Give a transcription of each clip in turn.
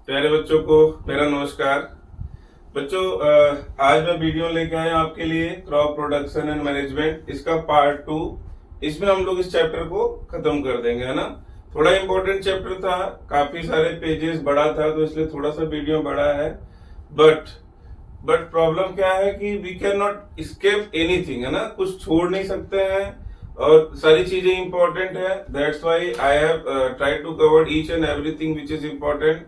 प्यारे बच्चों को मेरा नमस्कार। बच्चों, आज मैं वीडियो लेके आया हूं आपके लिए क्रॉप प्रोडक्शन एंड मैनेजमेंट, इसका पार्ट 2। इसमें हम लोग इस चैप्टर को खत्म कर देंगे, है ना। थोड़ा इम्पोर्टेंट चैप्टर था, काफी सारे पेजेस बड़ा था, तो इसलिए थोड़ा सा वीडियो बड़ा है। बट प्रॉब्लम क्या है कि we can not escape anything, है ना, कुछ छोड़ नहीं सकते हैं और सारी चीजें इंपॉर्टेंट है। That's why I have try to cover each and everything which is important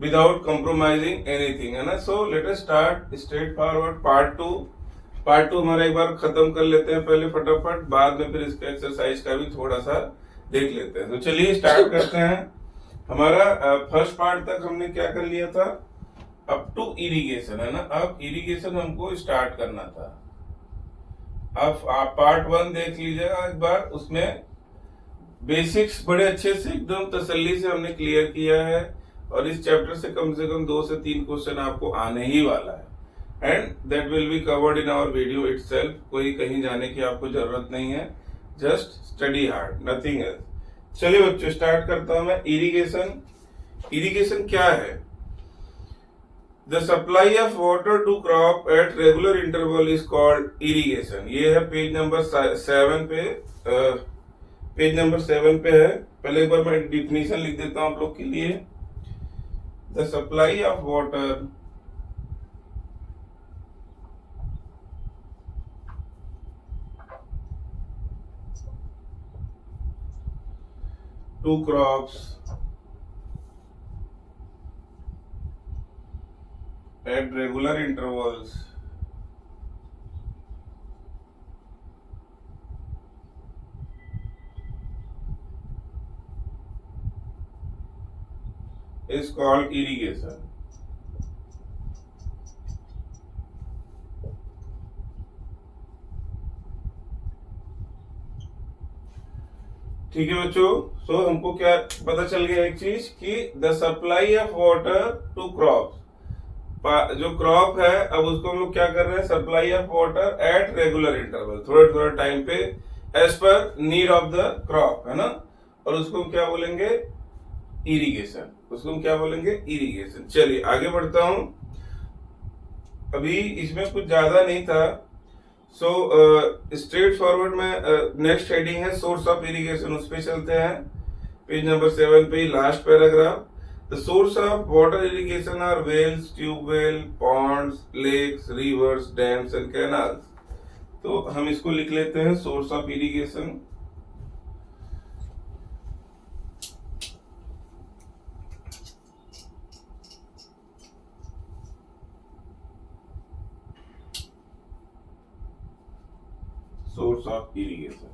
without compromising anything, है ना। So let us start straight forward part to हमारा एक बार खत्म कर लेते हैं पहले फटाफट, बाद में फिर इसका एक्सरसाइज का भी थोड़ा सा देख लेते हैं। तो चलिए स्टार्ट करते हैं। हमारा फर्स्ट पार्ट तक हमने क्या कर लिया था, अप टू इरिगेशन, है ना। अब इरिगेशन हमको स्टार्ट करना था। अब आप पार्ट 1 देख लीजिएगा एक बार, उसमें बेसिक्स बड़े अच्छे से एकदम तसल्ली से हमने क्लियर किया है और इस चैप्टर से कम 2 से 3 क्वेश्चन आपको आने ही वाला है and that will be covered in our video itself. कोई कहीं जाने की आपको जरूरत नहीं है, just study hard, nothing else. चलिए बच्चों, स्टार्ट करता हूं मैं। इरिगेशन क्या है? The supply of water to crop at regular interval is called irrigation. ये है पेज नंबर 7 पे, पेज नंबर 7 पे है। पहले एक बार मैं डिफिनीशन लिख देता हूं आप लोग के लिए। The supply of water to crops at regular intervals is called irrigation. ठीक है बच्चों, सो हमको क्या पता चल गया एक चीज कि the supply of water to crop, जो क्रॉप है अब उसको हम लोग क्या कर रहे हैं, supply of water at regular interval, थोड़ा थोड़ा टाइम पे as per need of the crop, है ना। और उसको हम क्या बोलेंगे, इरिगेशन। उसको हम क्या बोलेंगे, इरिगेशन। चलिए आगे बढ़ता हूं। अभी इसमें कुछ ज्यादा नहीं था, सो स्ट्रेट फॉरवर्ड में नेक्स्ट हेडिंग है सोर्स ऑफ इरिगेशन, उस पे चलते हैं। पेज नंबर 7 पे last paragraph. The source of water irrigation are wells, tubewell, ponds, lakes, rivers, dams and canals. तो हम इसको लिख लेते हैं, source of irrigation. Source of irrigation,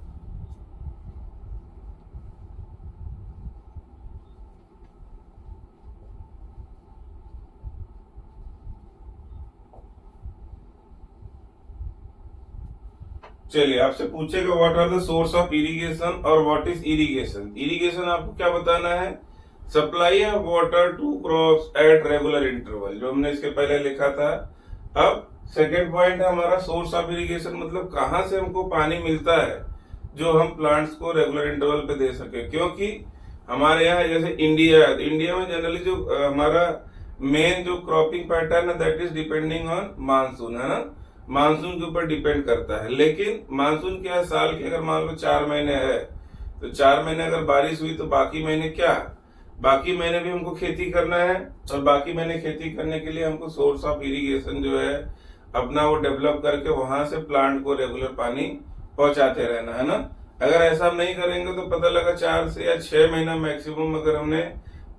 चलिए आपसे पूछेगा what are the source of irrigation और व्हाट इज इरिगेशन। इरिगेशन आपको क्या बताना है, supply of water to crops at regular interval, जो हमने इसके पहले लिखा था। अब सेकेंड पॉइंट है हमारा सोर्स ऑफ इरिगेशन, मतलब कहां से हमको पानी मिलता है जो हम प्लांट्स को रेगुलर इंटरवल पे दे सके। क्योंकि हमारे यहाँ जैसे इंडिया है, इंडिया में जनरली जो हमारा मेन जो क्रॉपिंग पैटर्न है that is depending on monsoon, है ना। मानसून के ऊपर डिपेंड करता है। लेकिन मानसून क्या है, साल के अगर मान लो 4 महीने है, तो 4 महीने अगर बारिश हुई तो बाकी महीने क्या, बाकी महीने भी हमको खेती करना है और बाकी महीने खेती करने के लिए हमको सोर्स ऑफ इरिगेशन जो है अपना वो डेवलप करके वहां से प्लांट को रेगुलर पानी पहुंचाते रहना, है ना। अगर ऐसा हम नहीं करेंगे तो पता लगा 4 से या 6 महीना मैक्सिमम अगर हमने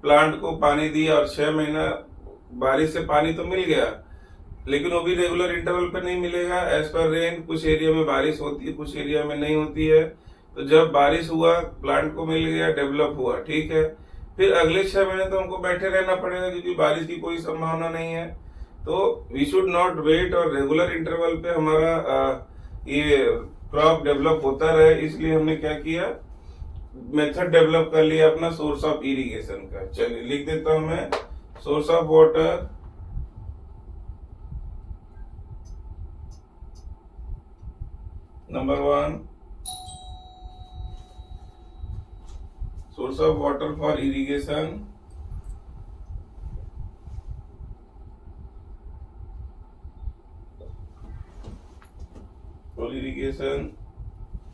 प्लांट को पानी दिया और 6 महीना बारिश से पानी तो मिल गया, लेकिन वो भी रेगुलर इंटरवल पे नहीं मिलेगा एज पर रेन। कुछ एरिया में बारिश होती है, कुछ एरिया में नहीं होती है। तो जब बारिश हुआ, प्लांट को मिल गया, डेवलप हुआ, ठीक है, फिर अगले 6 महीने तो हमको बैठे रहना पड़ेगा क्योंकि बारिश की कोई संभावना नहीं है। तो वी शुड नॉट वेट और रेगुलर इंटरवल पे हमारा ये क्रॉप डेवलप होता रहे, इसलिए हमने क्या किया, मेथड डेवलप कर लिया अपना सोर्स ऑफ इरिगेशन का। चलिए लिख देता हूं मैं, source of water number 1, source of water for irrigation for irrigation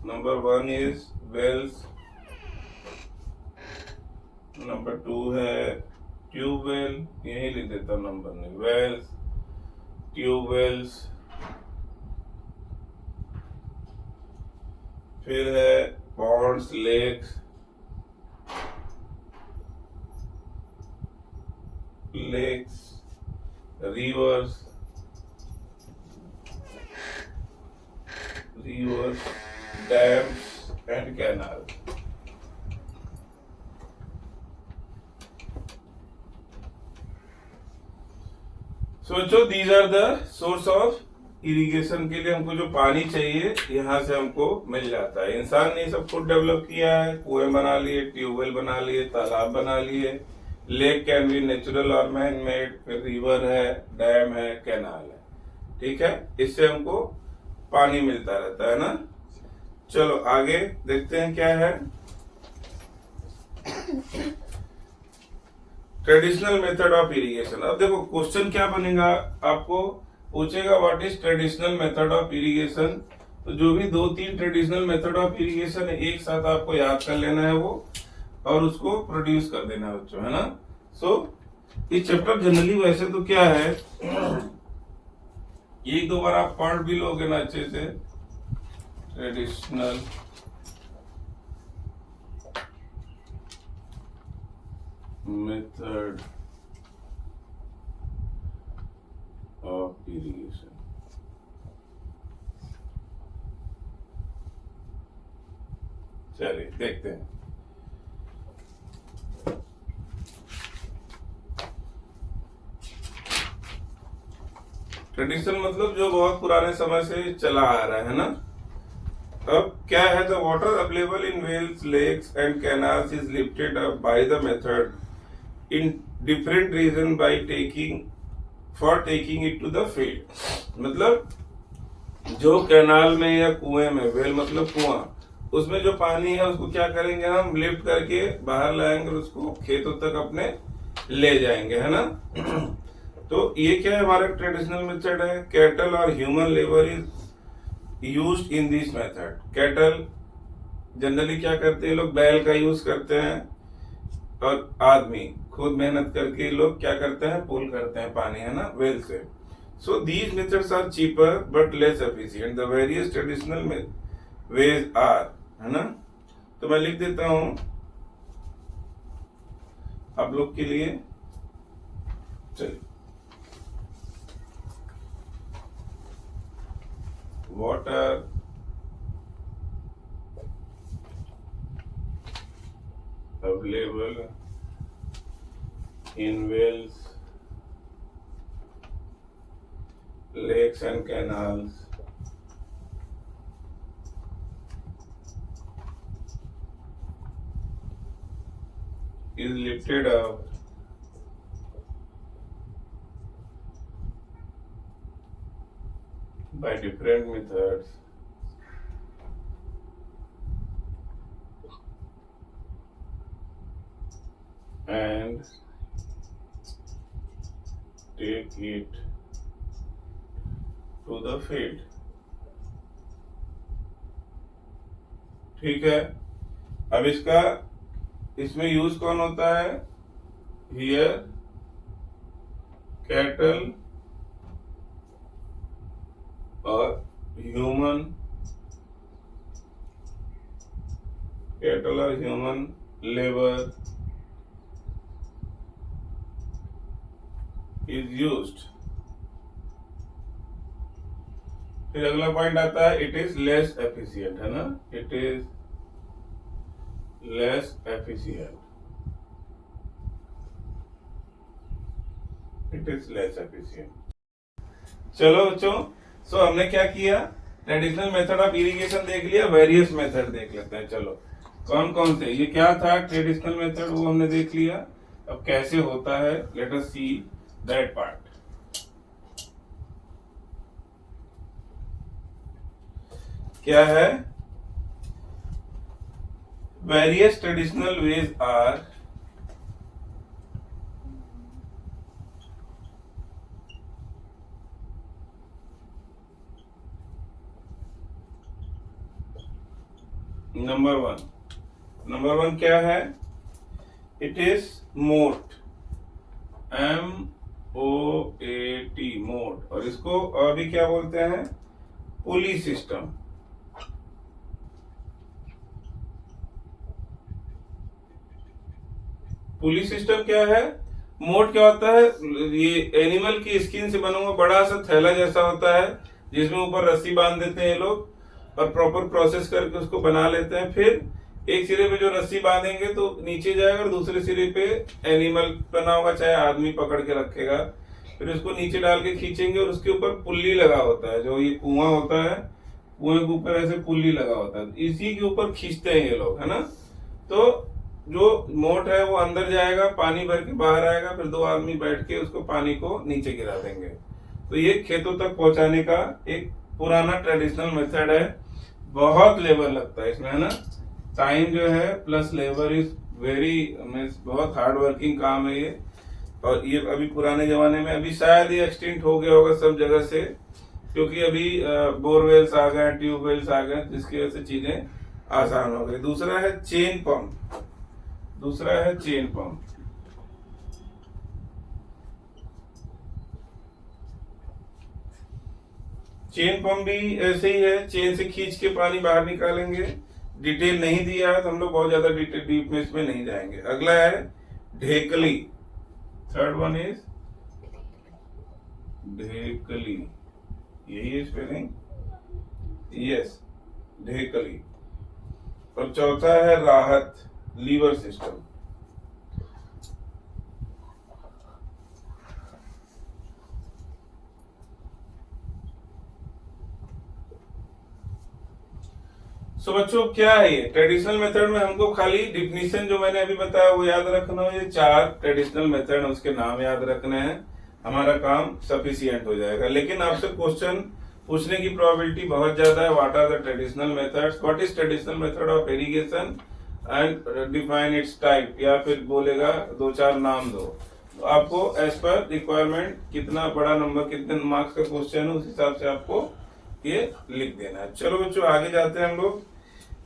number 1 is wells, number 2 है ट्यूबवेल, यही लिख देता हूँ नंबर नहीं, वेल्स, ट्यूबवेल्स, फिर है ponds, lakes, rivers, dams and canal. सोचो these are the source of irrigation के लिए हमको जो पानी चाहिए यहाँ से हमको मिल जाता है। इंसान ने सब कुछ डेवलप किया है, कुएं बना लिए, ट्यूबवेल बना लिए, तालाब बना लिए, लेक कैन बी नेचुरल और मैन मेड, फिर रिवर है, डैम है, कैनाल है, ठीक है। इससे हमको पानी मिलता रहता है ना। चलो आगे देखते हैं क्या है। Traditional method of irrigation. अब देखो क्वेश्चन क्या बनेगा, आपको पूछेगा what is traditional method of irrigation. तो जो भी 2-3 ट्रेडिशनल मेथड ऑफ इरिगेशन है एक साथ आपको याद कर लेना है वो, और उसको प्रोड्यूस कर देना है बच्चों, है ना। सो इस चैप्टर जनरली वैसे तो क्या है, एक दो बार आप पढ़ भी लोगे ना अच्छे से। Traditional method of irrigation. चलिए देखते हैं। ट्रेडिशनल मतलब जो बहुत पुराने समय से चला आ रहा है ना। अब क्या है, the water available in wells, lakes and canals is lifted up by the method in different region by taking it to the field। मतलब जो कैनाल में या कुएं में, वेल मतलब कुआं, उसमें जो पानी है उसको क्या करेंगे हम, लिफ्ट करके बाहर लाएंगे और उसको खेतों तक अपने ले जाएंगे, है ना। तो ये क्या है, हमारा ट्रेडिशनल मेथड है। कैटल और human labour is used in this method. Cattle generally क्या करते हैं लोग, बैल का यूज करते हैं, और आदमी खुद मेहनत करके लोग क्या करते हैं, पुल करते हैं पानी, है ना, वेल से। So these methods are cheaper but less efficient. The various traditional ways are, है ना। तो मैं लिख देता हूं आप लोग के लिए। चलिए, water available in wells, lakes and canals is lifted up by different methods and take it to the field। ठीक है। अब इसमें यूज कौन होता है, हियर कैटल और ह्यूमन लेबर इज यूज्ड। फिर अगला पॉइंट आता है, इट इज लेस एफिशिएंट, है ना, it is less efficient, it is less efficient. चलो बच्चों, सो हमने क्या किया, ट्रेडिशनल मेथड ऑफ इरिगेशन देख लिया, वेरियस मेथड देख लेते हैं। चलो कौन कौन से, ये क्या था ट्रेडिशनल मेथड, वो हमने देख लिया। अब कैसे होता है, let us see that part. क्या है, various traditional ways are number one क्या है? इट इज मोट, MOAT, मोट। और इसको और भी क्या बोलते हैं? पुली सिस्टम। पुली सिस्टम क्या है? मोट क्या होता है? ये एनिमल की स्किन से बना हुआ बड़ा सा थैला जैसा होता है, जिसमें ऊपर रस्सी बांध देते हैं ये लोग और प्रॉपर प्रोसेस करके उसको बना लेते हैं। फिर एक सिरे पे जो रस्सी बांधेंगे तो नीचे जाएगा और दूसरे सिरे पे एनिमल बना होगा, चाहे आदमी पकड़ के रखेगा। फिर उसको नीचे डाल के खींचेंगे और उसके ऊपर पुल्ली लगा होता है, जो ये कुआं होता है, कुएं के ऊपर ऐसे पुल्ली लगा होता है, इसी के ऊपर खींचते हैं ये लोग, है ना। तो जो मोट है वो अंदर जाएगा, पानी भर के बाहर आएगा, फिर दो आदमी बैठ के उसको पानी को नीचे गिरा देंगे। तो ये खेतों तक पहुंचाने का एक पुराना ट्रेडिशनल मेथड है। बहुत लेबर लगता है इसमें, है ना। टाइम जो है प्लस लेबर इज वेरी, बहुत हार्ड वर्किंग काम है ये। और ये अभी पुराने जमाने में, अभी शायद ये एक्सटिंक्ट हो गया होगा सब जगह से, क्योंकि अभी बोरवेल्स आ गए, ट्यूबवेल्स आ गए, जिसकी वजह से चीजें आसान हो गई। दूसरा है चेन पंप। चेन पंप भी ऐसे ही है, चेन से खींच के पानी बाहर निकालेंगे। डिटेल नहीं दिया है तो हम लोग बहुत ज्यादा डिटेल डीप में इसमें नहीं जाएंगे। अगला है ढेकली। थर्ड वन इज ढेकली, यही है स्पेलिंग, यस, ढेकली। और चौथा है राहत, लीवर सिस्टम। बच्चों क्या है ये ट्रेडिशनल मेथड में? हमको खाली डिफिनीशन जो मैंने अभी बताया वो याद रखना है। ये 4 ट्रेडिशनल मेथड, उसके नाम याद रखने हैं, हमारा काम सफिशिएंट हो जाएगा। लेकिन आपसे क्वेश्चन पूछने की प्रोबेबिलिटी बहुत ज्यादा है। What are the traditional methods, what is traditional method of irrigation and define its type, या फिर बोलेगा 2-4 नाम दो। तो आपको एज पर रिक्वायरमेंट कितना बड़ा नंबर, कितने मार्क्स का क्वेश्चन है, उस हिसाब से आपको ये लिख देना है। चलो बच्चों आगे जाते हैं हम लोग।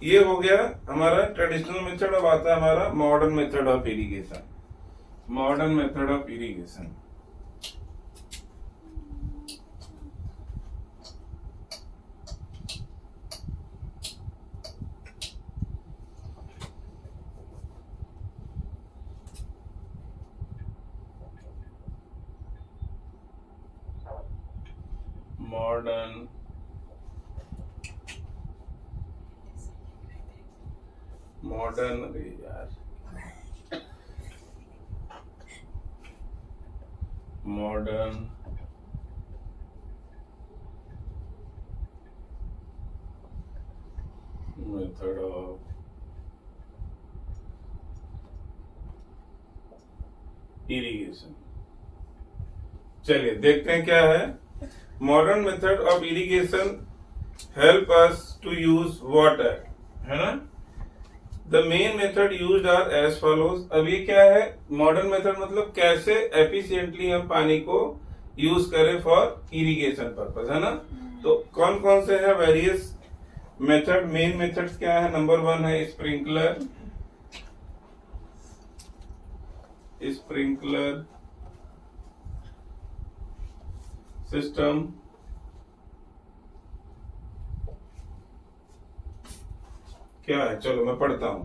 ये हो गया हमारा ट्रेडिशनल मेथड। अब आता है हमारा modern method of irrigation. Modern method of irrigation, modern यार मॉडर्न मेथड ऑफ इरिगेशन। चलिए देखते हैं क्या है। Modern method of irrigation help us to use water, है ना। The main method used are as follows. अब ये क्या है? मॉडर्न मेथड मतलब कैसे एफिशिएंटली हम पानी को यूज करें फॉर इरिगेशन पर्पस, है ना। तो कौन कौन से है वेरियस मेथड? मेन मेथड्स क्या है? नंबर 1 है स्प्रिंकलर सिस्टम। क्या है? चलो मैं पढ़ता हूं।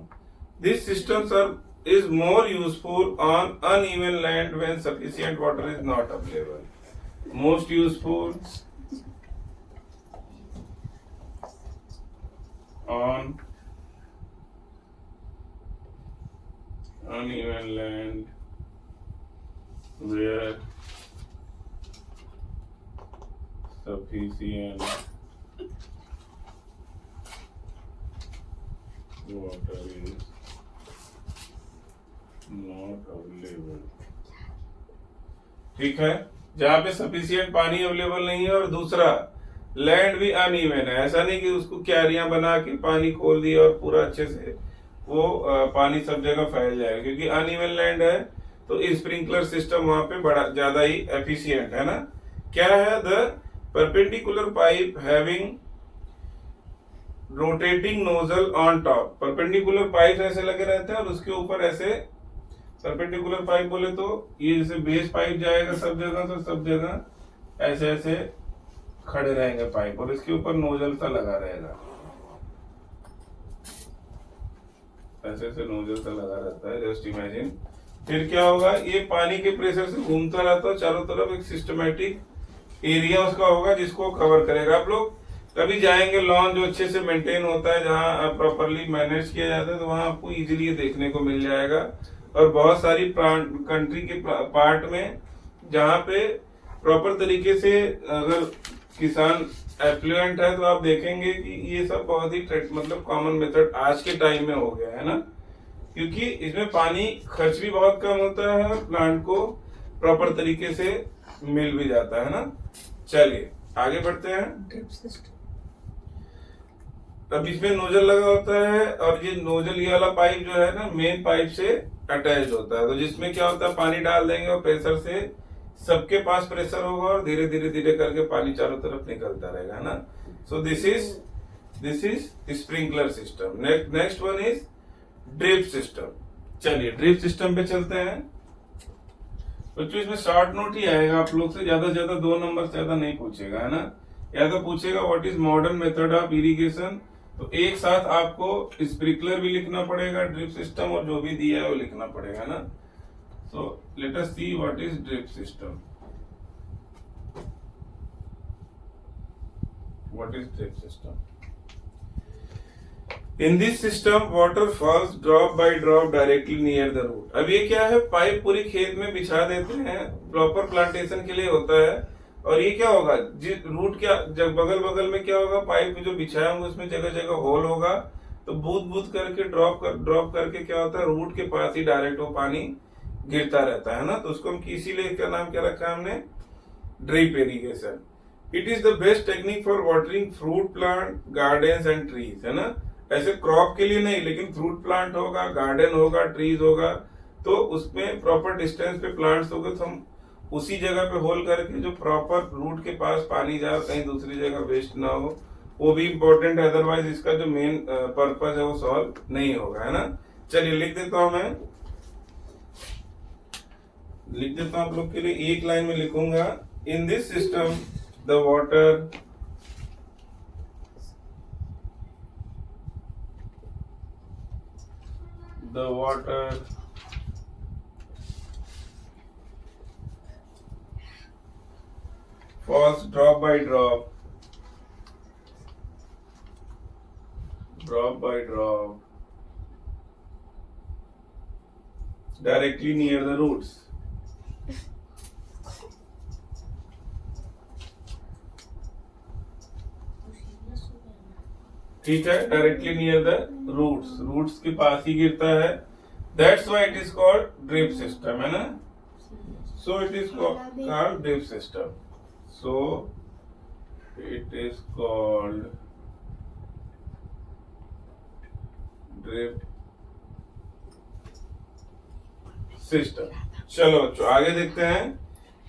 This systems are is more useful on uneven land when sufficient water is not available. Most useful on uneven land where sufficient water is not available। ठीक है, जहाँ पे सफिशिएंट पानी अवेलेबल नहीं है और दूसरा लैंड भी अनइवन है। ऐसा नहीं कि उसको क्यारियां बना के पानी खोल दिया और पूरा अच्छे से वो पानी सब जगह फैल जाएगा, क्योंकि अनइवन लैंड है। तो स्प्रिंकलर सिस्टम वहां पे बड़ा ज्यादा ही एफिशिएंट है ना। क्या है? The perpendicular pipe having rotating nozzle on top. Perpendicular pipe ऐसे लगे रहते हैं और उसके ऊपर ऐसे, परपेंडिकुलर पाइप बोले तो ये जैसे बेस पाइप जाएगा सब जगह, तो सब जगह ऐसे ऐसे खड़े रहेंगे पाइप और इसके ऊपर नोजल सा लगा रहेगा, ऐसे ऐसे नोजल सा लगा रहता है, जस्ट इमेजिन। फिर क्या होगा, ये पानी के प्रेशर से घूमता रहता है चारों तरफ, एक सिस्टमेटिक एरिया उसका होगा जिसको कवर करेगा। आप लोग कभी जाएंगे लॉन जो अच्छे से मेंटेन होता है, जहाँ प्रॉपरली मैनेज किया जाता है, तो वहां आपको इजीली ये देखने को मिल जाएगा। और बहुत सारी कंट्री के पार्ट में जहाँ पे प्रॉपर तरीके से अगर किसान एफ्लुएंट है तो आप देखेंगे कि ये सब बहुत ही मतलब कॉमन मेथड आज के टाइम में हो गया है ना, क्योंकि इसमें पानी खर्च भी बहुत कम होता है और प्लांट को प्रॉपर तरीके से मिल भी जाता है ना। चलिए आगे बढ़ते हैं। ड्रिप सिस्टम, अब इसमें नोजल लगा होता है और ये नोजल, ये वाला पाइप जो है ना मेन पाइप से अटैच होता है, तो जिसमें क्या होता है पानी डाल देंगे और प्रेशर से सबके पास प्रेशर होगा और धीरे धीरे धीरे करके पानी चारों तरफ निकलता रहेगा ना। सो this is sprinkler system. Next one is drip system. चलिए ड्रिप सिस्टम पे चलते हैं। बच्चों इसमें शॉर्ट नोट ही आएगा, आप लोग से ज्यादा 2 नंबर से ज्यादा नहीं पूछेगा है ना। या तो पूछेगा what is modern method of irrigation, तो एक साथ आपको स्प्रिंकलर भी लिखना पड़ेगा, ड्रिप सिस्टम और जो भी दिया है वो लिखना पड़ेगा ना। So let us see what is drip system. What is drip system? In this system, water falls drop by drop directly near the root. अब ये क्या है, पाइप पूरी खेत में बिछा देते हैं, प्रॉपर प्लांटेशन के लिए होता है। और ये क्या होगा, रूट क्या जब बगल बगल में क्या होगा, पाइप में जो बिछाया होगा उसमें जगह जगह होल होगा, तो बूंद बूंद करके ड्रॉप करके क्या होता है, रूट के पास ही डायरेक्ट वो पानी गिरता रहता है ना। तो उसको हम इसीलिए क्या नाम क्या रखा है हमने, drip irrigation. It is the best technique for watering fruit plant, gardens and trees, है ना। ऐसे क्रॉप के लिए नहीं, लेकिन फ्रूट प्लांट होगा, गार्डन होगा, ट्रीज होगा, तो उसमें प्रॉपर डिस्टेंस पे प्लांट्स होंगे, तो हम उसी जगह पे होल करके जो प्रॉपर रूट के पास पानी जाए, कहीं दूसरी जगह वेस्ट ना हो, वो भी इम्पोर्टेंट है। अदरवाइज इसका जो मेन पर्पज है वो सॉल्व नहीं होगा, है ना। चलिए लिख देता हूं, मैं लिख देता हूं आप लोग के लिए, एक लाइन में लिखूंगा। In this system the water falls drop by drop directly near the roots. ठीक है, डायरेक्टली नियर द रूट्स के पास ही गिरता है। That's why it is called drip system, है ना। So it is called drip system. So it is called drip system. चलो बच्चों आगे देखते हैं।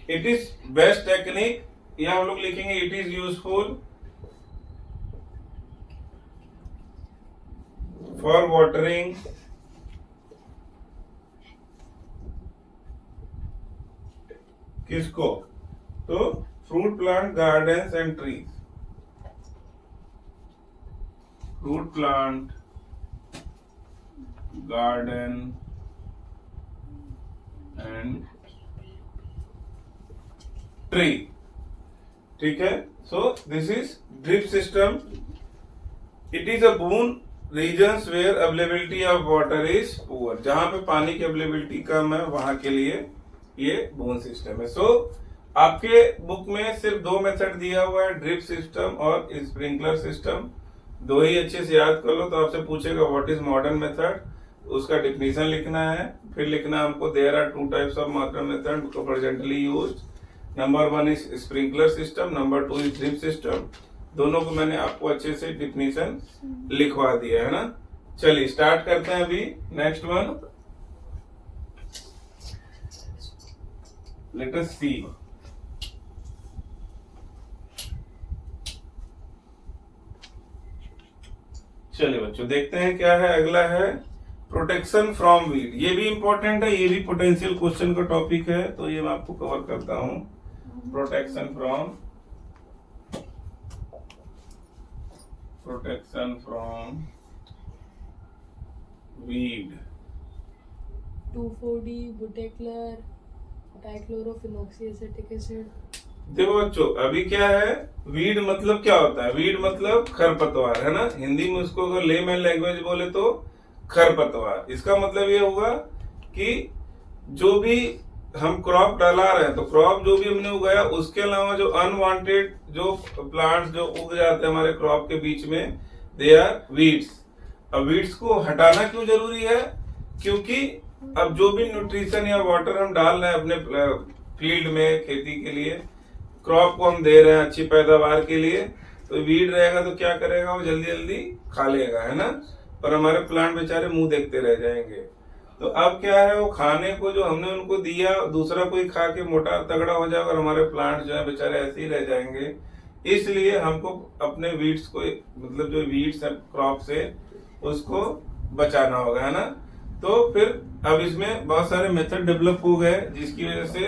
इट इज बेस्ट टेक्निक, यहां हम लोग लिखेंगे it is useful for watering किसको, तो fruit plant, gardens and trees. Fruit plant, garden and tree, ठीक है। So this is drip system. It is a boon regions where availability of water is poor, जहां पे पानी की availability कम है वहां के लिए ये बून सिस्टम है। सो आपके बुक में सिर्फ 2 मेथड दिया हुआ है, ड्रिप सिस्टम और स्प्रिंकलर सिस्टम। 2 ही अच्छे से याद कर लो। तो आपसे पूछेगा व्हाट इज मॉडर्न मेथड, उसका डिफिनेशन लिखना है। फिर लिखना है हमको there are 2 types of modern method presently used. Number 1 is sprinkler system, number 2 is drip system. दोनों को मैंने आपको अच्छे से डिफिनेशन लिखवा दिया है ना। चलिए स्टार्ट करते हैं अभी। नेक्स्ट वन, लेट अस सी। चलिए बच्चों देखते हैं क्या है। अगला है प्रोटेक्शन फ्रॉम वीड। ये भी इंपॉर्टेंट है, ये भी पोटेंशियल क्वेश्चन का टॉपिक है, तो ये मैं आपको कवर करता हूँ। Protection from weed. 2,4-D butachlor dichlorophenoxyacetic acid. देखो बच्चों अभी क्या है, वीड मतलब क्या होता है? वीड मतलब खरपतवार, है ना। हिंदी में उसको अगर लेमैन लैंग्वेज बोले तो खरपतवार। इसका मतलब ये होगा कि जो भी हम क्रॉप डाला रहे हैं, तो क्रॉप जो भी हमने उगाया उसके अलावा जो अनवांटेड जो प्लांट्स जो उग जाते हैं हमारे क्रॉप के बीच में, दे आर वीड्स। अब वीड्स को हटाना क्यों जरूरी है? क्योंकि अब जो भी न्यूट्रिशन या वाटर हम डाल रहे हैं अपने फील्ड में खेती के लिए, क्रॉप को हम दे रहे हैं अच्छी पैदावार के लिए, तो वीड रहेगा तो क्या करेगा, वो जल्दी जल्दी खा लेगा, है ना। और हमारे प्लांट बेचारे मुंह देखते रह जाएंगे। तो अब क्या है, वो खाने को जो हमने उनको दिया दूसरा कोई खा के मोटा तगड़ा हो जाएगा और हमारे प्लांट जो है बेचारे ऐसे ही रह जाएंगे। इसलिए हमको अपने वीड्स को, मतलब जो वीड्स है क्रॉप से, उसको बचाना होगा, है ना। तो फिर अब इसमें बहुत सारे मेथड डेवलप हो गए, जिसकी वजह से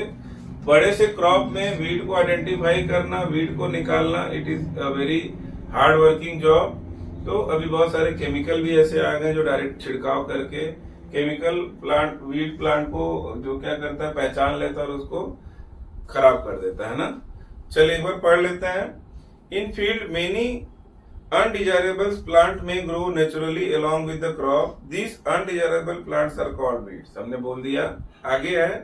बड़े से क्रॉप में वीड को आइडेंटिफाई करना, वीड को निकालना, it is a very hard working job. तो अभी बहुत सारे केमिकल भी ऐसे आ गए जो डायरेक्ट छिड़काव करके केमिकल प्लांट वीड प्लांट को जो क्या करता है, पहचान लेता है और उसको खराब कर देता है ना। चलिए एक बार पढ़ लेते हैं। In field many undesirable plant may grow naturally along with the crop. These undesirable plants are called weeds. हमने बोल दिया। आगे है,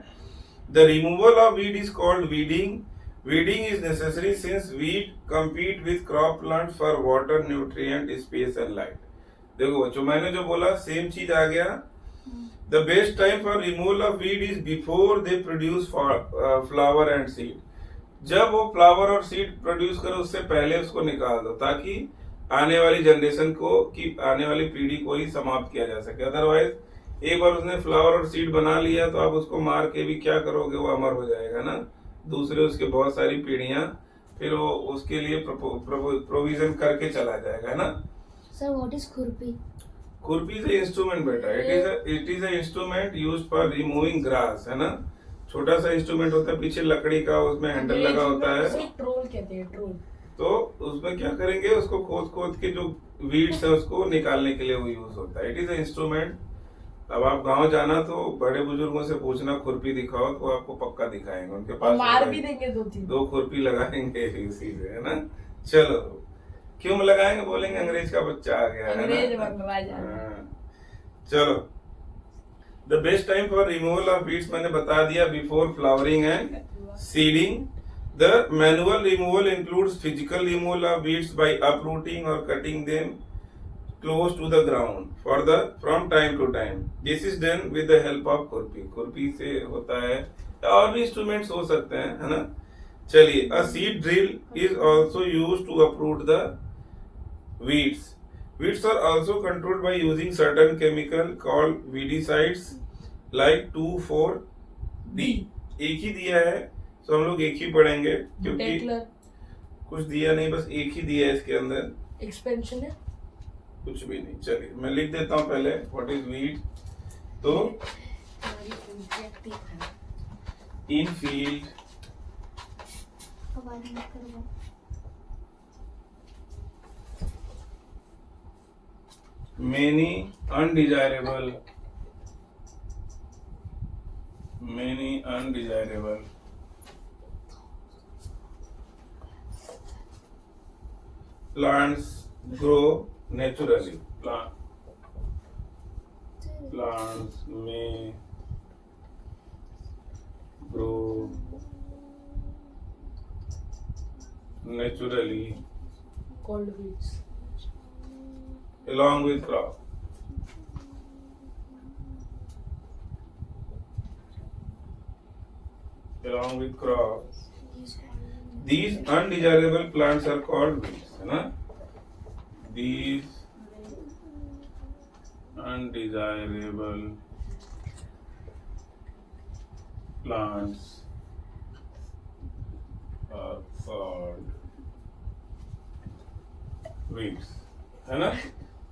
the removal of weed is called weeding. Weeding is necessary since weed compete with crop plants for water, nutrient, space and light. देखो बच्चों मैंने जो बोला सेम चीज आ गया। The best time for removal of weed is before they produce flower and seed. जब वो flower और सीड प्रोड्यूस करे उससे पहले उसको निकाल दो, ताकि आने वाली जनरेशन को की आने वाली पीढ़ी को ही समाप्त किया जा सके। अदरवाइज एक बार उसने फ्लावर और सीड बना लिया तो आप उसको मार के भी क्या करोगे, वो अमर हो जाएगा ना। दूसरे उसके बहुत सारी पीढ़ियां फिर वो उसके लिए प्रोविजन करके चला जाएगा ना। सर व्हाट इज खुरपी? खुरपी इज इंस्ट्रूमेंट बेटा, it is a instrument used for removing grass, है ना। छोटा सा इंस्ट्रूमेंट होता है पीछे लकड़ी का, उसमें हैंडल लगा होता है। ट्रोल कहते हैं, ट्रोल। तो उसमें क्या करेंगे, उसको खोद खोद के जो वीड्स है उसको निकालने के लिए वो यूज होता है। It is a instrument. अब आप गांव जाना तो बड़े बुजुर्गों से पूछना खुरपी दिखाओ, तो आपको पक्का दिखाएंगे। उनके पास मार भी देंगे दो खुरपी लगाएंगे इसी से, है ना। चलो क्यों लगाएंगे, बोलेंगे अंग्रेज का बच्चा आ गया, है ना। चलो the best time for removal of weeds मैंने बता दिया, before flowering and seeding. The manual removal includes physical removal of weeds by uprooting or cutting them close to the ground from time to time. This is done with the help of खुरपी। खुरपी से होता है, और भी instruments हो सकते हैं, है ना। चलिए, a seed drill is also used to uproot the weeds. Weeds are also controlled by using certain chemical called weedicides like 2,4-D। एक ही दिया है तो हम लोग एक ही पढ़ेंगे, क्योंकि कुछ दिया नहीं, बस एक ही दिया है इसके अंदर। एक्सपेंशन है, कुछ भी नहीं। चलिए मैं लिख देता हूँ पहले व्हाट इज वीड। तो इन field many undesirable plants grow naturally. Plants may grow naturally called weeds. Along with crop. These undesirable plants are called weeds, है ना। These undesirable plants are called weeds, है ना।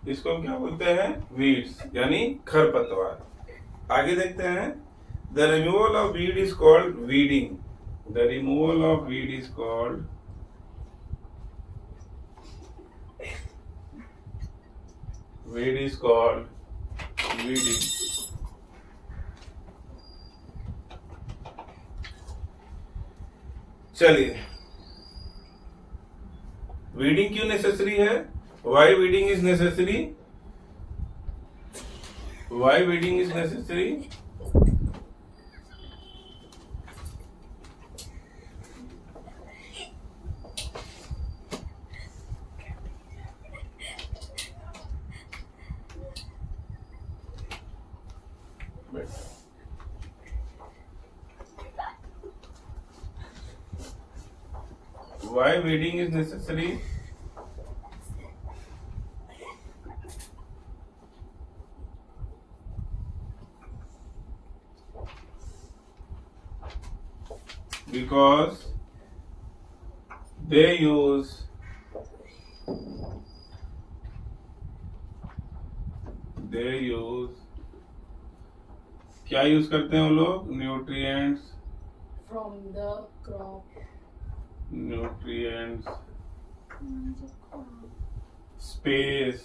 इसको हम क्या बोलते हैं? वीड्स, यानी खरपतवार। आगे देखते हैं, the removal of weed is called weeding. The removal of weed is called weeding. चलिए, वीडिंग क्यों नेसेसरी है? Why weeding is necessary? Why weeding is necessary? Why weeding is necessary? Because they use क्या use करते हैं वो लोग? Nutrients, From the crop. Space,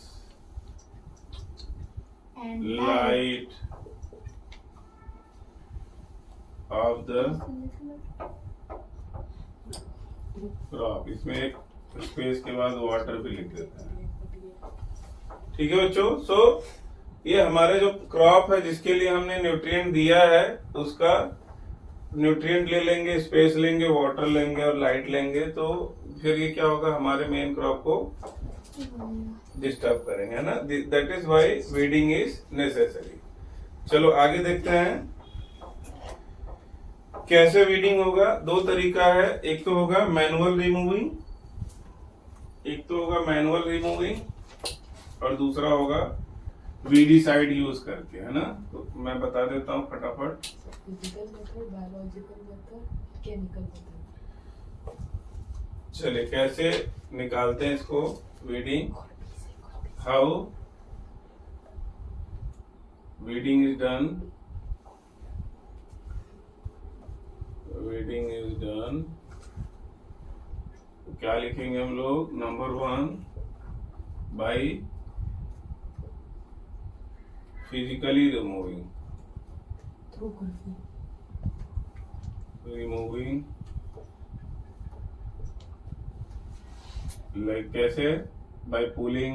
And light of the crop. इसमें एक स्पेस के बाद वाटर भी लिख देते हैं। ठीक है बच्चों, सो ये हमारे जो क्रॉप है जिसके लिए हमने न्यूट्रिएंट दिया है, उसका न्यूट्रिएंट ले लेंगे, स्पेस लेंगे, वाटर लेंगे और लाइट लेंगे, तो फिर ये क्या होगा? हमारे मेन क्रॉप को डिस्टर्ब करेंगे, है ना? That is why weeding is necessary. चलो आगे देखते हैं कैसे वीडिंग होगा। दो तरीका है, एक तो होगा मैनुअल रिमूविंग, और दूसरा होगा वीडीसाइड यूज करके, है ना? तो मैं बता देता हूँ फटाफट। Physical method, biological method, chemical method. चलिए कैसे निकालते हैं इसको weeding. How weeding is done. क्या लिखेंगे हम लोग? नंबर 1 बाई फिजिकली Through खुरपी। रिमूविंग लाइक कैसे? बाय पुलिंग,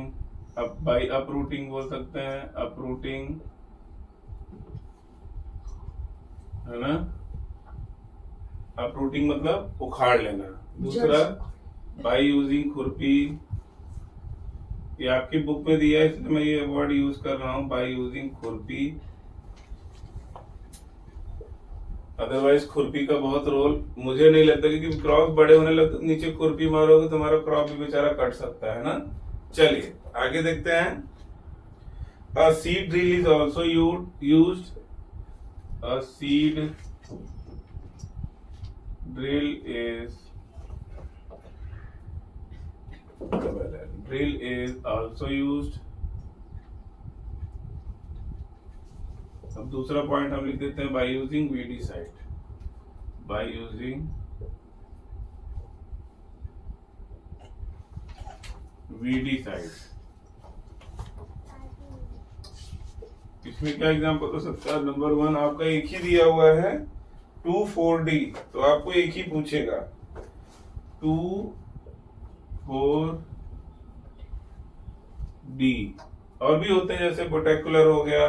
बाय अपरूटिंग बोल सकते हैं, अपरूटिंग, है ना? अपरूटिंग मतलब उखाड़ लेना। दूसरा बाय यूजिंग खुरपी, ये आपकी बुक में दिया है इसलिए मैं ये वर्ड यूज कर रहा हूं, बाय यूजिंग खुरपी। अदरवाइज खुरपी का बहुत रोल मुझे नहीं लगता, क्योंकि क्रॉप बड़े होने लगते, नीचे खुरपी मारोगे तो तुम्हारा क्रॉप भी बेचारा कट सकता है ना। चलिए आगे देखते हैं। A seed drill is also used. A seed drill is also used। अब दूसरा पॉइंट हम लिख देते हैं बाय यूजिंग वीडीसाइड। इसमें क्या एग्जाम्पल हो सकता है? नंबर 1 आपका एक ही दिया हुआ है 2,4-D, तो आपको एक ही पूछेगा 2,4-D। और भी होते हैं जैसे पोटेकुलर हो गया,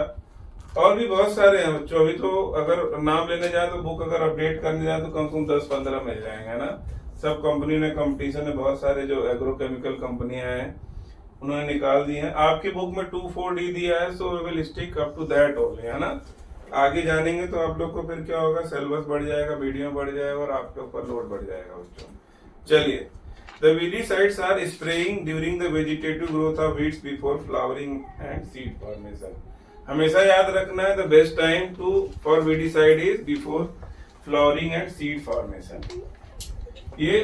और भी बहुत सारे हैं बच्चों। अभी तो अगर नाम लेने जाए तो बुक अगर अपडेट करने जाए तो कम से कम 10-15 मिल जाएंगे, है ना? सब कंपनी ने कंपटीशन में बहुत सारे जो एग्रोकेमिकल कंपनियां हैं उन्होंने निकाल दिए हैं। आपकी बुक में 2,4-D दिया है, so we will stick up to that only, है ना? आगे जानेंगे तो आप लोग को फिर क्या होगा? सिलेबस बढ़ जाएगा, वीडियो बढ़ जाएगा और आपके ऊपर लोड बढ़ जाएगा बच्चों। चलिए, the weedicides are spraying during the vegetative growth of weeds before flowering and seed formation। हमेशा याद रखना है the best time for weedicide is before flowering and seed formation। ये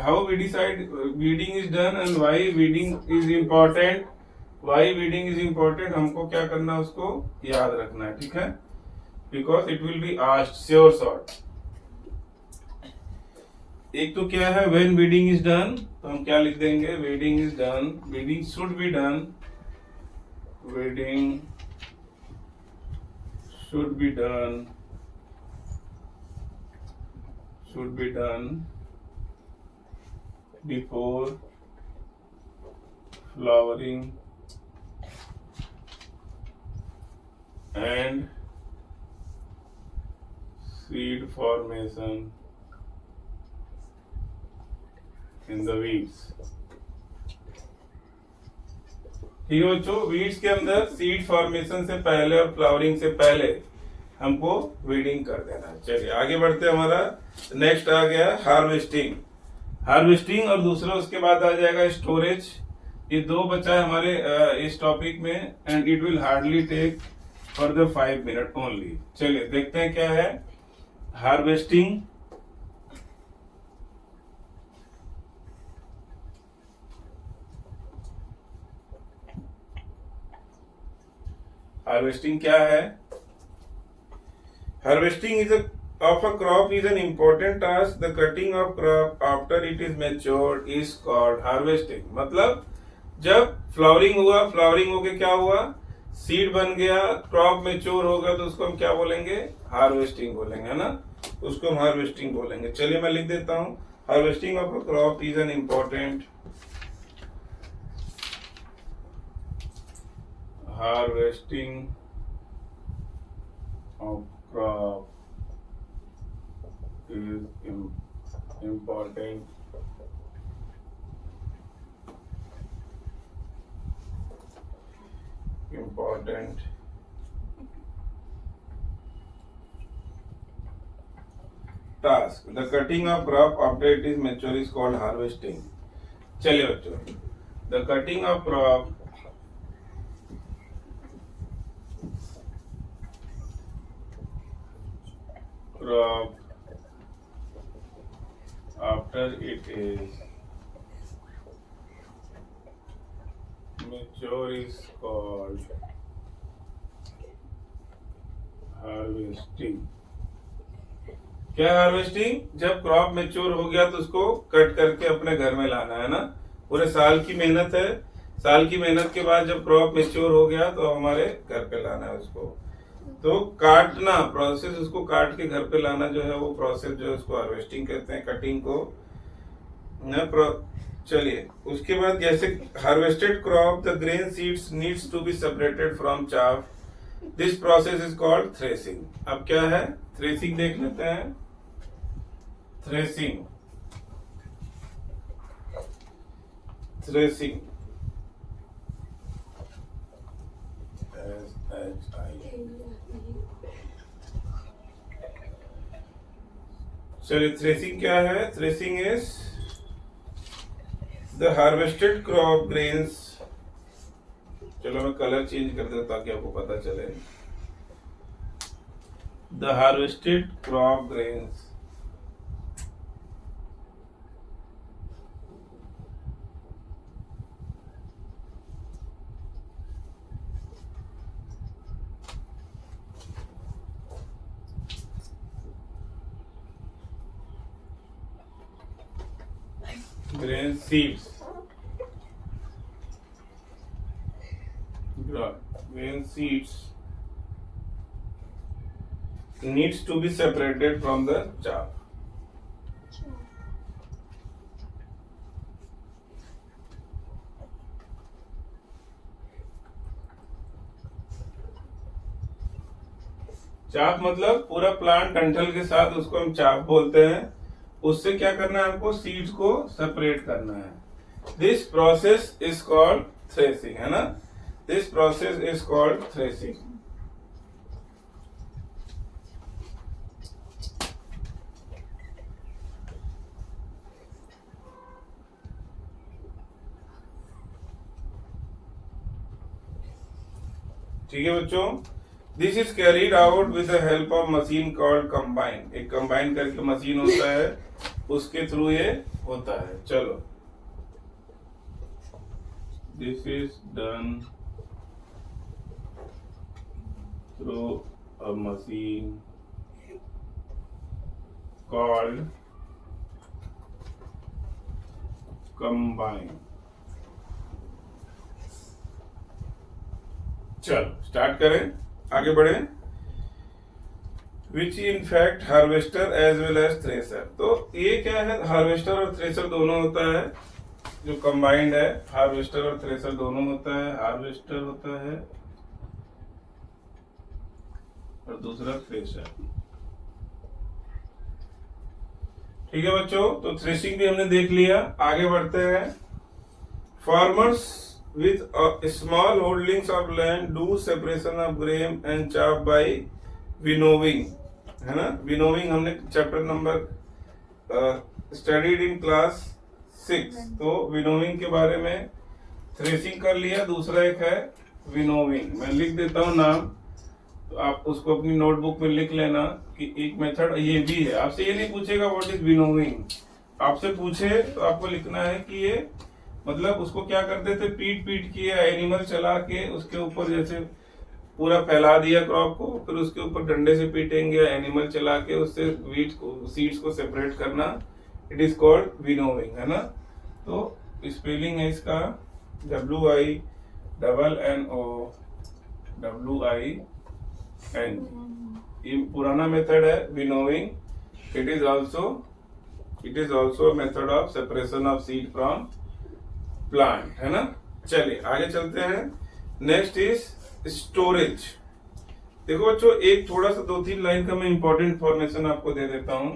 how weeding is done and why weeding is important, why weeding is important, हमको क्या करना है उसको याद रखना है, ठीक है, because it will be asked sure short. एक तो क्या है व्हेन वीडिंग इज डन, तो हम क्या लिख देंगे, weeding is done, weeding should be done, weeding should be done before flowering and seed formation in the weeds। ठीक है बच्चों, वीड्स के अंदर सीड फॉर्मेशन से पहले और फ्लावरिंग से पहले हमको वीडिंग कर देना है। चलिए आगे बढ़ते हैं, हमारा नेक्स्ट आ गया हार्वेस्टिंग। हार्वेस्टिंग और दूसरा उसके बाद आ जाएगा स्टोरेज। ये दो बचा है हमारे इस टॉपिक में, and it will hardly take for the 5 minute only. चलिए देखते हैं क्या है हार्वेस्टिंग। हार्वेस्टिंग क्या है? Harvesting is of a crop is an important task. The cutting of crop after it is matured is called harvesting. मतलब जब flowering हुआ, फ्लावरिंग होके क्या हुआ, सीड बन गया, क्रॉप मैच्योर होगा, तो उसको हम क्या बोलेंगे, हार्वेस्टिंग बोलेंगे, है ना, उसको हम हार्वेस्टिंग बोलेंगे। चलिए मैं लिख देता हूं, harvesting of a crop is an important harvesting of crop is important task। The cutting of crop after it is mature is called harvesting। चलिए बच्चों, the cutting of crop after it is mature is called harvesting। क्या harvesting? जब crop mature हो गया तो उसको cut करके अपने घर में लाना है ना, पूरे साल की मेहनत है, साल की मेहनत के बाद जब क्रॉप मैच्योर हो गया तो हमारे घर पे लाना है उसको। तो काटना प्रोसेस, उसको काट के घर पे लाना जो है वो प्रोसेस जो है उसको हार्वेस्टिंग कहते हैं, कटिंग को न। चलिए उसके बाद जैसे harvested crop the grain seeds needs to be separated from chaff. This process is called threshing. अब क्या है थ्रेसिंग देख लेते हैं। थ्रेसिंग चलिए थ्रेसिंग क्या है? Threshing is the harvested crop grains. चलो मैं कलर चेंज कर देता ताकि आपको पता चले। The harvested crop grains grain seeds, grain seeds needs to be separated from the chaff। Chaff मतलब पूरा प्लांट डंठल के साथ, उसको हम चाफ बोलते हैं। उससे क्या करना है हमको, सीड्स को सेपरेट करना है। This process is called threshing, है ना, this process is called threshing. ठीक है बच्चों, this is carried out with the help of machine called combine. एक कंबाइन करके मशीन होता है, उसके थ्रू ये होता है। चलो this is done through a machine called combine. चलो स्टार्ट करें, आगे बढ़े। Which in fact harvester as well as thresher. तो ये क्या है, हार्वेस्टर और थ्रेसर दोनों होता है, जो कंबाइंड है हार्वेस्टर और थ्रेसर दोनों होता है। हार्वेस्टर होता है और दूसरा थ्रेसर। ठीक है बच्चों, तो थ्रेसिंग भी हमने देख लिया, आगे बढ़ते हैं। Farmers with small holdings of land do separation of grain and चाप बाय विनोविंग, है ना। विनोविंग हमने chapter number studied in class 6। तो विनोविंग के बारे में थ्रेसिंग कर लिया, दूसरा एक है विनोविंग। मैं लिख देता हूं नाम, तो आप उसको अपनी नोटबुक में लिख लेना कि एक मेथड ये भी है। आपसे ये नहीं पूछेगा व्हाट इज विनोविंग, आपसे पूछे तो आपको लिखना है कि ये मतलब उसको क्या करते थे, पीट पीट के एनिमल चला के उसके ऊपर जैसे पूरा फैला दिया क्रॉप को, फिर उसके ऊपर डंडे से पीटेंगे, एनिमल चला के उससे वीट को सीड्स को सेपरेट करना, इट इज कॉल्ड विनोविंग, है ना। तो स्पेलिंग है इसका WINNOWIN। ये पुराना मेथड है winnowing. It is also method of separation of seed from plant, है ना। चलिए आगे चलते हैं। Next is storage. देखो बच्चों, एक थोड़ा सा 2-3 लाइन का मैं इंपॉर्टेंट इंफॉर्मेशन आपको दे देता हूं,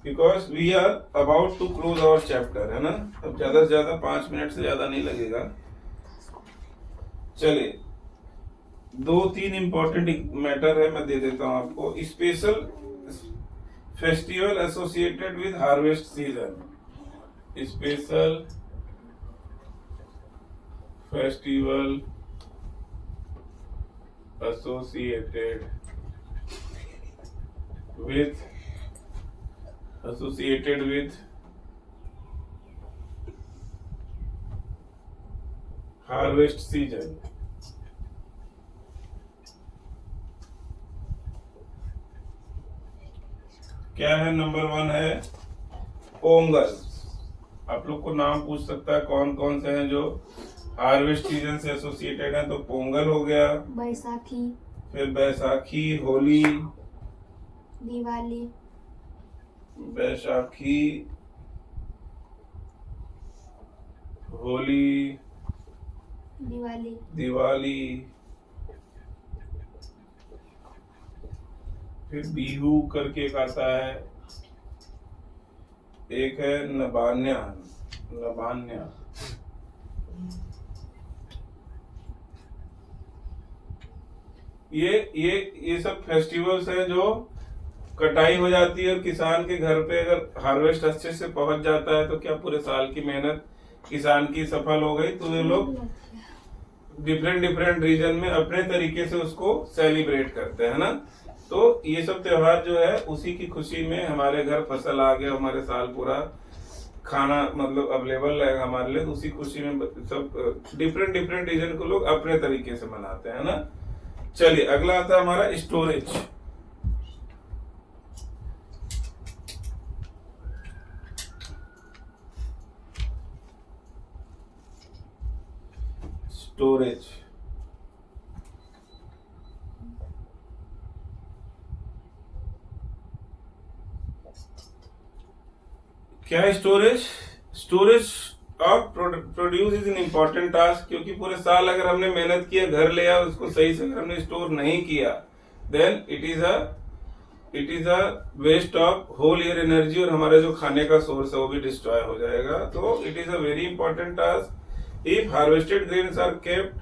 because we are about to close our chapter, है ना। अब ज्यादा से ज्यादा 5 मिनट से ज्यादा नहीं लगेगा। चलिए 2-3 इंपॉर्टेंट मैटर है, मैं दे देता हूं आपको। Special festival associated with harvest season. Special festival associated with harvest season। क्या है, नंबर 1 है पोंगल। आप लोग को नाम पूछ सकता है कौन कौन से हैं जो हार्वेस्ट सीजन से एसोसिएटेड है। तो पोंगल हो गया, बैसाखी, फिर बैसाखी, होली, दिवाली, बैसाखी, होली, दिवाली, फिर बिहू करके एक आता है, एक है नबान्या। ये सब फेस्टिवल्स हैं जो कटाई हो जाती है और किसान के घर पे अगर हार्वेस्ट अच्छे से पहुंच जाता है तो क्या पूरे साल की मेहनत किसान की सफल हो गई। तो ये लोग डिफरेंट रीजन में अपने तरीके से उसको सेलिब्रेट करते हैं ना। तो ये सब त्योहार जो है उसी की खुशी में हमारे घर फसल आ गया, हमारे साल पूरा खाना मतलब अवेलेबल रहेगा हमारे लिए, उसी खुशी में सब डिफरेंट रीजन को लोग अपने तरीके से मनाते हैं ना। चलिए अगला आता है हमारा स्टोरेज। क्या है storage of produce is an important task. क्योंकि पूरे साल अगर हमने मेहनत किया, घर ले आया, उसको सही से अगर हमने स्टोर नहीं किया, then it is a waste of whole year energy, और हमारा जो खाने का सोर्स है वो भी डिस्ट्रॉय हो जाएगा। तो it is a very important task. If harvested grains are kept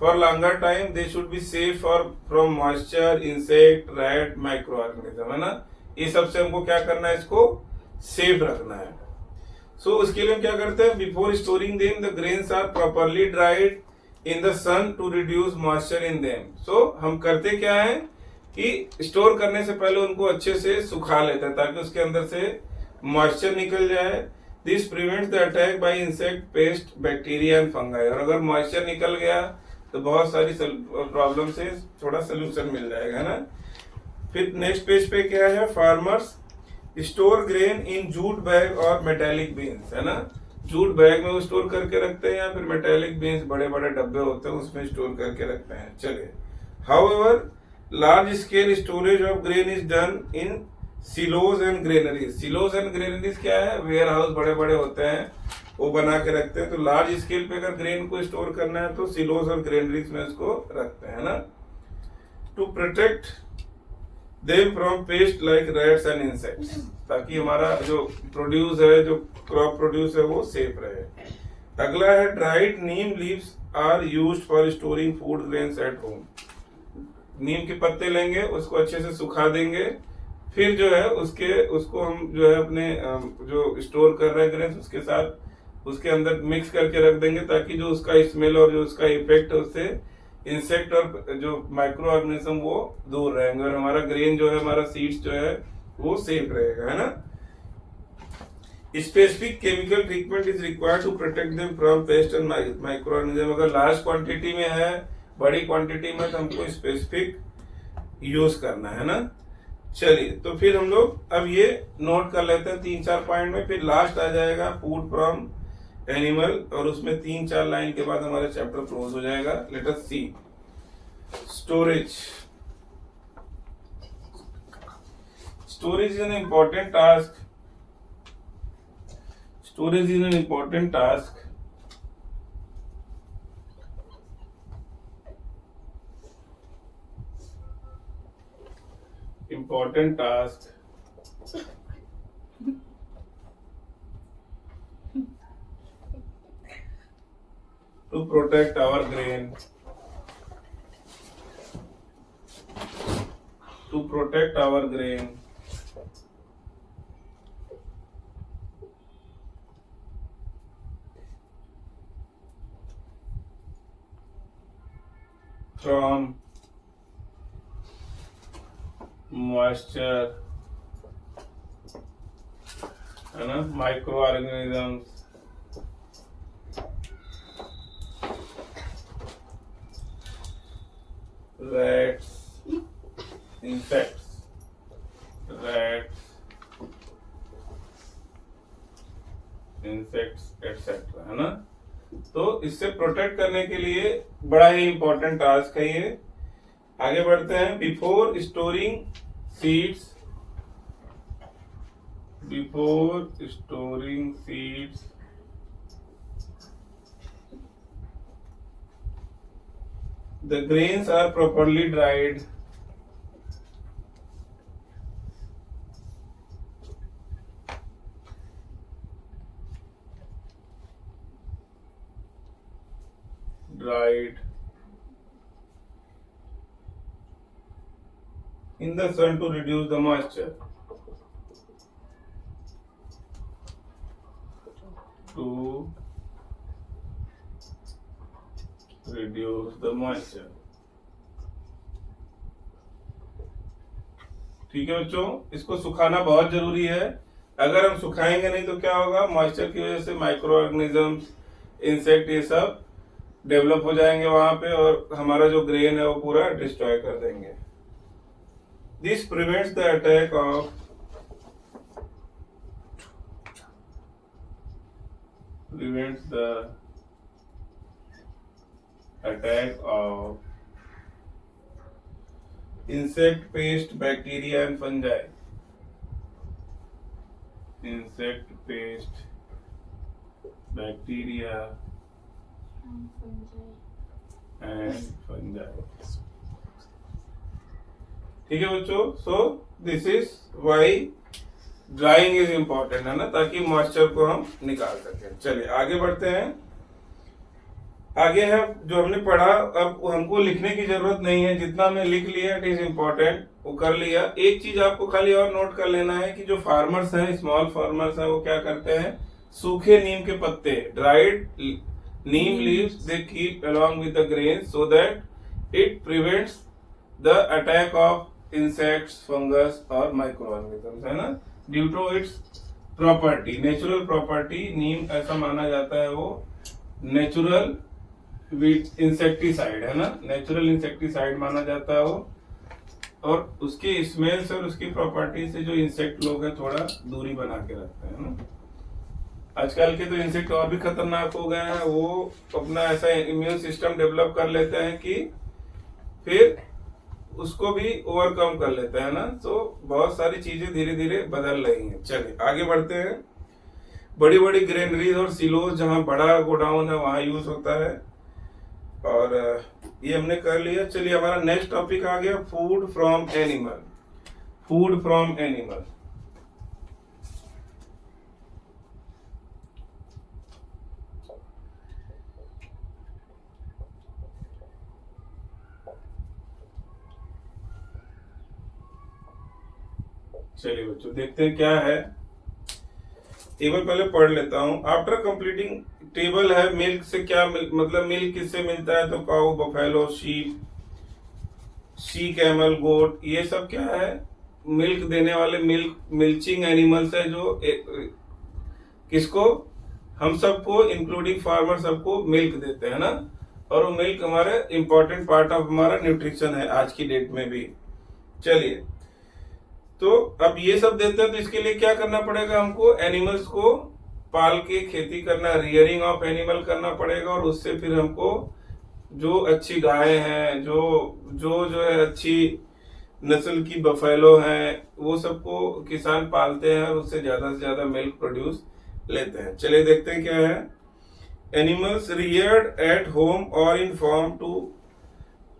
for longer time, they should be safe from moisture, insect, rat, micro organism, है ना। ये सबसे हमको क्या करना है, इसको सेफ रखना है। सो उसके लिए हम क्या करते हैं, before storing them the grains are properly dried in the sun to reduce moisture in them. So हम करते क्या है कि स्टोर करने से पहले उनको अच्छे से सुखा लेते हैं ताकि उसके अंदर से मॉइस्चर निकल जाए। This prevents the attack by insect, paste, bacteria and fungi. और अगर मॉइस्चर निकल गया तो बहुत सारी प्रॉब्लम से थोड़ा सोल्यूशन मिल जाएगा, है ना। फिर नेक्स्ट पेज पे क्या है, farmers store grain in jute bag और मेटेलिक बीन्स, है ना। जूट बैग में वो स्टोर करके रखते हैं या फिर मेटेलिक बीन्स बड़े बड़े डब्बे होते हैं उसमें स्टोर करके रखते हैं। चलिए, however large scale storage of grain is done in silos and granaries. Silos and granaries क्या है, वेयर हाउस बड़े बड़े होते हैं वो बना के रखते हैं। तो लार्ज स्केल पे अगर ग्रेन को स्टोर करना है तो सिलोज और ग्रेनरीज में उसको रखते हैं ना, to protect them from pest like rats and insects, ताकि हमारा जो प्रोड्यूस है, जो क्रॉप प्रोड्यूस है वो सेफ रहे। अगला है dried neem leaves are used for storing food grains at home. नीम के पत्ते लेंगे, उसको अच्छे से सुखा देंगे, फिर जो है उसको हम जो है अपने जो स्टोर कर रहे हैं ग्रेन्स उसके साथ उसके अंदर मिक्स करके रख देंगे, ताकि जो उसका स्मेल और जो उसका इफेक्ट है उससे इंसेक्ट और जो माइक्रो ऑर्गेनिज्म वो दूर रहेंगे और हमारा ग्रेन जो है, हमारा सीड्स जो है वो सेफ रहेगा, है ना। Specific chemical treatment is required to protect them from pest and micro organism. अगर लार्ज क्वांटिटी में है, बड़ी क्वांटिटी में, तो हमको स्पेसिफिक यूज करना है ना। चलिए, तो फिर हम लोग अब ये नोट कर लेते हैं 3-4 पॉइंट में, फिर लास्ट आ जाएगा फूड फ्रॉम एनिमल और उसमें 3-4 लाइन के बाद हमारा चैप्टर क्लोज हो जाएगा। Let us see storage. Storage is an important task. Storage is an important task to protect our grain, from moisture, है ना, micro organisms, rats, insects, etc. है ना। तो इससे प्रोटेक्ट करने के लिए बड़ा ही इंपॉर्टेंट टास्क है ये। आगे बढ़ते हैं। Before storing seeds, the grains are properly dried. In the sun to reduce the moisture. ठीक है बच्चों, इसको सुखाना बहुत जरूरी है। अगर हम सुखाएंगे नहीं तो क्या होगा, मॉइस्चर की वजह से माइक्रो ऑर्गेनिजम्स, इंसेक्ट, ये सब डेवलप हो जाएंगे वहां पे और हमारा जो ग्रेन है वो पूरा डिस्ट्रॉय कर देंगे। This prevents the attack of insect pest, bacteria and fungi. ठीक है बच्चों, so this is why drying is important, है ना, ताकि मॉइस्चर को हम निकाल सकें। चलिए आगे बढ़ते हैं। आगे है जो हमने पढ़ा, अब हमको लिखने की जरूरत नहीं है, जितना हमने लिख लिया इट इज इम्पोर्टेंट, वो कर लिया। एक चीज आपको खाली और नोट कर लेना है कि जो फार्मर्स हैं, स्मॉल फार्मर्स हैं, वो क्या करते हैं, सूखे नीम के पत्ते, dried neem leaves they keep along with the grain so that it prevents the attack of insects, fungus और माइक्रो ऑर्गेनिजम्स, है ना, due to its property, natural property. नीम ऐसा माना जाता है वो नेचुरल विथ इंसेक्टिसाइड, है ना, नेचुरल इंसेक्टिसाइड माना जाता है वो, और उसके स्मेल से और उसकी प्रॉपर्टी से जो इंसेक्ट लोग हैं थोड़ा दूरी बना के रखते हैं ना। आजकल के तो इंसेक्ट और भी खतरनाक हो गए हैं, वो अपना ऐसा इम्यून सिस्टम डेवलप कर लेते हैं कि फिर उसको भी ओवरकम कर लेते हैं ना। तो बहुत सारी चीजें धीरे धीरे बदल रही हैं। चलिए आगे बढ़ते हैं। बड़ी बड़ी ग्रेनरीज और सिलोज जहाँ बड़ा गोडाउन है वहां यूज होता है, और ये हमने कर लिया। चलिए हमारा नेक्स्ट टॉपिक आ गया, food from animal. Food from animal, चलिए बच्चों देखते हैं क्या है। एक बार पहले पढ़ लेता हूं। आफ्टर कंप्लीटिंग टेबल है, मिल्क से क्या मतलब मिल्क किससे मिलता है, तो काऊ, बफेलो, शीप, शी, कैमल, गोट, ये सब क्या है, मिल्क देने वाले मिल्चिंग एनिमल्स है, जो किसको, हम सबको इंक्लूडिंग फार्मर सबको मिल्क देते हैं ना। और वो मिल्क हमारे इंपॉर्टेंट पार्ट ऑफ हमारा न्यूट्रिशन है आज की डेट में भी। चलिए, तो अब ये सब देते हैं तो इसके लिए क्या करना पड़ेगा, हमको एनिमल्स को पाल के खेती करना, रियरिंग ऑफ एनिमल करना पड़ेगा, और उससे फिर हमको जो अच्छी गायें हैं, जो है अच्छी नस्ल की बफेलो हैं, वो सबको किसान पालते हैं और उससे ज्यादा से ज्यादा मिल्क प्रोड्यूस लेते हैं। चलिए देखते हैं क्या है। एनिमल्स रियर्ड एट होम और इन farm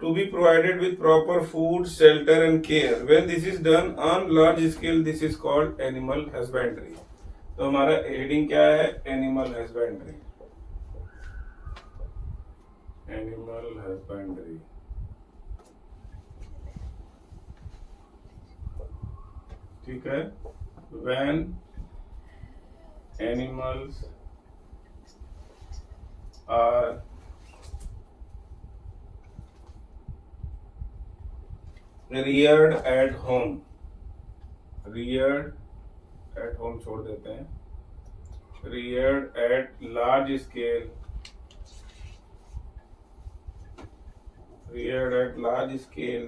to be provided with proper food, shelter and care. When this is done on large scale, this is called animal husbandry. तो हमारा हेडिंग क्या है, एनिमल हस्बेंड्री। एनिमल हस्बेंड्री, ठीक है। When animals are reared at home, reared at home छोड़ देते हैं, reared at large scale, reared at large scale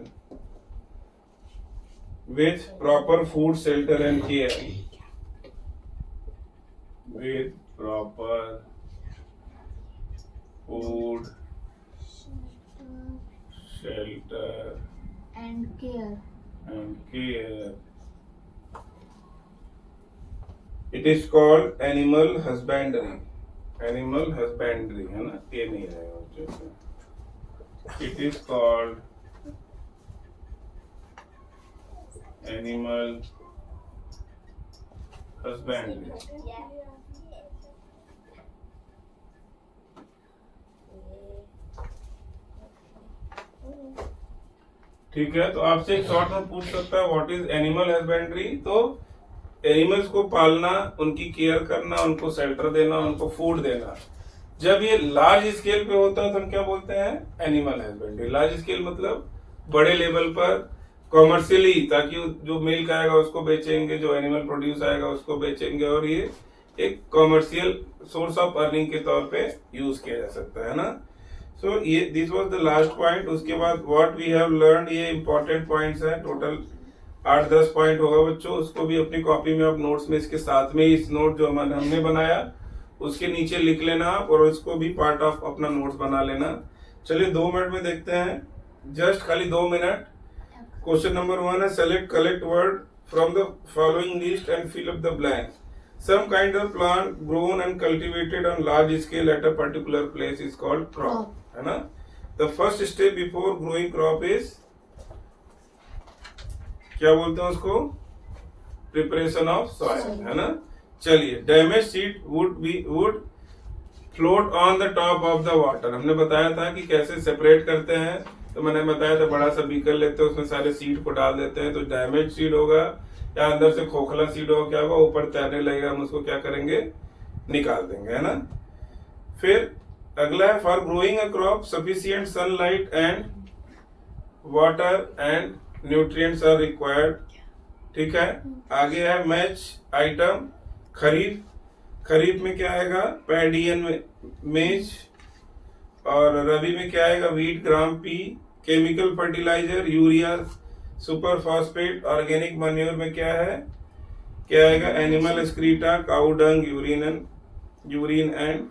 with proper food, shelter and care, with proper food, shelter and care. and care. It is called animal husbandry. Animal husbandry है ना, ये नहीं रहेगा बच्चों से। It is called animal husbandry. ठीक है, तो आपसे एक शॉर्ट में पूछ सकता है व्हाट इज एनिमल हस्बेंड्री। तो एनिमल्स को पालना, उनकी केयर करना, उनको शेल्टर देना, उनको फूड देना। जब ये लार्ज स्केल पे होता है तो हम क्या बोलते हैं, एनिमल हस्बेंड्री। लार्ज स्केल मतलब बड़े लेवल पर कॉमर्शियली, ताकि जो मिल्क आएगा उसको बेचेंगे, जो एनिमल प्रोड्यूस आएगा उसको बेचेंगे, और ये एक कॉमर्शियल सोर्स ऑफ अर्निंग के तौर पे यूज किया जा सकता है ना। सो ये this was the last point. उसके बाद व्हाट वी हैव लर्नड, ये इंपॉर्टेंट पॉइंट्स हैं, टोटल 8-10 पॉइंट होगा बच्चों। उसको भी अपनी कॉपी में आप नोट्स में इसके साथ में इस नोट जो हमने बनाया उसके नीचे लिख लेना आप, और उसको भी पार्ट ऑफ अपना नोट्स बना लेना। चलिए 2 मिनट में देखते हैं, जस्ट खाली 2 मिनट। क्वेश्चन नंबर 1 है, select collect word from the following list and fill up the blanks. Some kind of plant grown and cultivated on large scale at a particular place is called crop, है ना। The first step before growing crop is, क्या बोलते हैं उसको, preparation of soil, है ना। चलिए, damage seed would float on the top of the water. हमने बताया था कि कैसे सेपरेट करते हैं, तो मैंने बताया था बड़ा सा बीकर लेते हैं, उसमें सारे सीड को डाल देते हैं, तो डैमेज सीड होगा या अंदर से खोखला सीड होगा, क्या होगा, ऊपर तैरने लगेगा, हम उसको क्या करेंगे, निकाल देंगे, है ना। फिर अगला है, for growing a crop sufficient sunlight and water and nutrients are required, ठीक है। आगे है मैच आइटम, खरीफ। खरीफ में क्या आएगा, पैडी एंड मेज, और रवि में क्या आएगा, wheat gram pea, chemical fertiliser urea, super phosphate, organic manure में क्या है, क्या आएगा, animal excreta, cow dung, urine and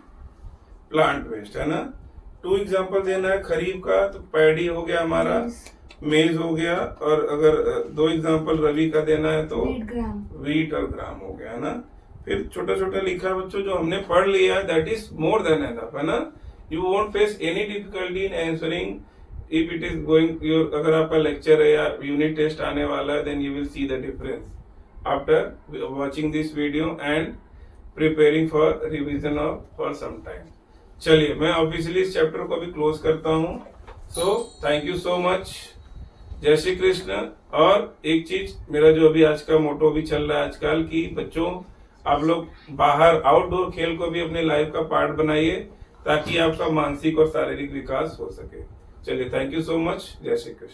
plant waste, है ना। 2 एग्जांपल देना है खरीफ का, तो पैडी हो गया हमारा, मेज हो गया, और अगर 2 एग्जांपल रवि का देना है तो वीट ग्राम। वीट और ग्राम हो गया, है ना। फिर छोटा छोटा लिखा है बच्चों, जो हमने पढ़ लिया that is more than enough, है ना। You won't face any difficulty in answering if it is going your, अगर आपका लेक्चर है या यूनिट टेस्ट आने वाला है, then you will see the difference after watching this video and preparing for revision of for some time. चलिए मैं officially इस चैप्टर को भी क्लोज करता हूँ। So thank you so much, जय श्री कृष्ण। और एक चीज, मेरा जो अभी आज का मोटो भी चल रहा है आजकल की, बच्चों आप लोग बाहर आउटडोर खेल को भी अपने लाइफ का पार्ट बनाइए, ताकि आपका मानसिक और शारीरिक विकास हो सके। चलिए, थैंक यू सो मच, जय श्री कृष्ण।